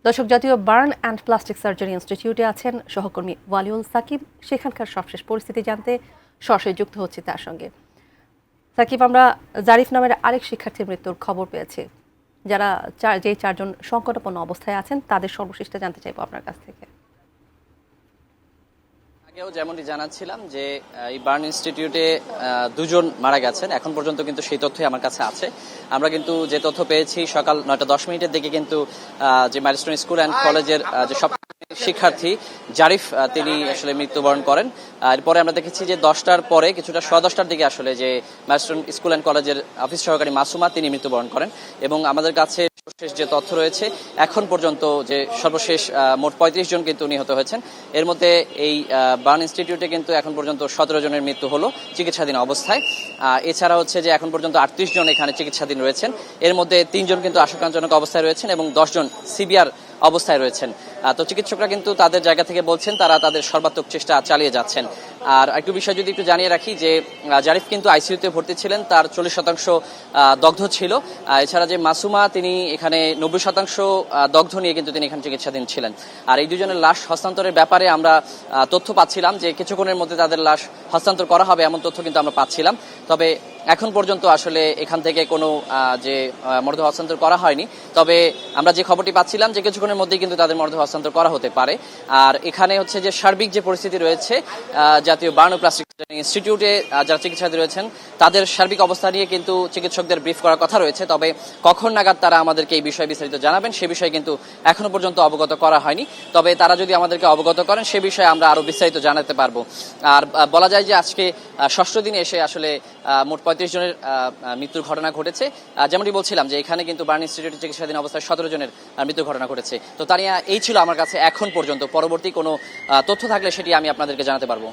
দর্শক, জাতীয় burn and plastic surgery ইনস্টিটিউটে আছেন সহকর্মী ওয়ালিউল সাকিব। সেখানকার সবশেষ পরিস্থিতি জানতে সরাসরি যুক্ত হচ্ছে তার সঙ্গে। সাকিব, আমরা জারিফ নামের আরেক শিক্ষার্থীর মৃত্যুর খবর পেয়েছি। যারা যে চারজন সংকটাপন্ন অবস্থায় আছেন তাদের সর্বশেষটা জানতে চাইবো আপনার কাছ থেকে। আগেও যেমনটি জানাচ্ছিলাম যে এই বার্ন ইনস্টিটিউটে দুজন মারা গেছেন, এখন পর্যন্ত কিন্তু সেই তথ্যই আমার কাছে আছে। আমরা কিন্তু যে তথ্য পেয়েছি সকাল 9:10 দিকে কিন্তু যে মাইলস্টোন স্কুল অ্যান্ড কলেজের যে সব শিক্ষার্থী জারিফ তিনি আসলে মৃত্যুবরণ করেন। এরপরে আমরা দেখেছি যে 10টার পরে কিছুটা 10:15টার দিকে আসলে যে মাইলস্টোন স্কুল অ্যান্ড কলেজের অফিস সহকারী মাসুমা তিনি মৃত্যুবরণ করেন। এবং আমাদের কাছে সর্বশেষ যে তথ্য রয়েছে এখন পর্যন্ত যে সর্বশেষ মোট 35 জন কিন্তু নিহত হয়েছেন। এর মধ্যে এই বার্ন ইনস্টিটিউটে কিন্তু এখন পর্যন্ত 17 জনের মৃত্যু হলো চিকিৎসাধীন অবস্থায়। এছাড়া হচ্ছে যে এখন পর্যন্ত 38 জন এখানে চিকিৎসাধীন রয়েছেন। এর মধ্যে 3 জন কিন্তু আশঙ্কাজনক অবস্থায় রয়েছেন এবং 10 জন সিভিয়ার অবস্থায় রয়েছেন। তো চিকিৎসকরা কিন্তু তাদের জায়গা থেকে বলছেন তারা তাদের সর্বাত্মক চেষ্টা চালিয়ে যাচ্ছেন। আর একটু বিষয় যদি একটু জানিয়ে রাখি যে জারিফ কিন্তু আইসিইউতে ভর্তি ছিলেন, তার 40% দগ্ধ ছিল। এছাড়া যে মাসুমা তিনি এখানে 90% দগ্ধ নিয়ে কিন্তু তিনি এখানে চিকিৎসাধীন ছিলেন। আর এই দুজনের লাশ হস্তান্তরের ব্যাপারে আমরা তথ্য পাচ্ছিলাম যে কিছুক্ষণের মধ্যে তাদের লাশ হস্তান্তর করা হবে এমন তথ্য কিন্তু আমরা পাচ্ছিলাম। তবে এখন পর্যন্ত আসলে এখান থেকে কোনো যে মরদেহ হস্তান্তর করা হয়নি। তবে আমরা যে খবরটি পাচ্ছিলাম যে কিছুক্ষণের মধ্যেই কিন্তু তাদের মরদেহ হস্তান্তর করা হতে পারে। আর এখানে হচ্ছে যে সার্বিক যে পরিস্থিতি রয়েছে জাতীয় বার্ন ও প্লাস্টিক ইনস্টিটিউটে যারা চিকিৎসাধী রয়েছেন তাদের সার্বিক অবস্থা নিয়ে কিন্তু চিকিৎসকদের ব্রিফ করার কথা রয়েছে। তবে কখন নাগাদ তারা আমাদেরকে এই বিষয়ে বিস্তারিত জানাবেন সে বিষয়ে কিন্তু এখনো পর্যন্ত অবগত করা হয়নি। তবে তারা যদি আমাদেরকে অবগত করেন সে বিষয়ে আমরা আরো বিস্তারিত জানাতে পারবো। আর বলা যায় যে আজকে 6ষ্ঠ দিনে এসে আসলে মোট 35 জনের মৃত্যুর ঘটনা ঘটেছে। যেমনটি বলছিলাম যে এখানে কিন্তু বার্ন ইনস্টিটিউটে চিকিৎসাধীন অবস্থায় 17 জনের মৃত্যুর ঘটনা ঘটেছে। তো তারিয়া এই ছিল আমার কাছে এখন পর্যন্ত। পরবর্তী কোনো তথ্য থাকলে সেটি আমি আপনাদেরকে জানাতে পারবো।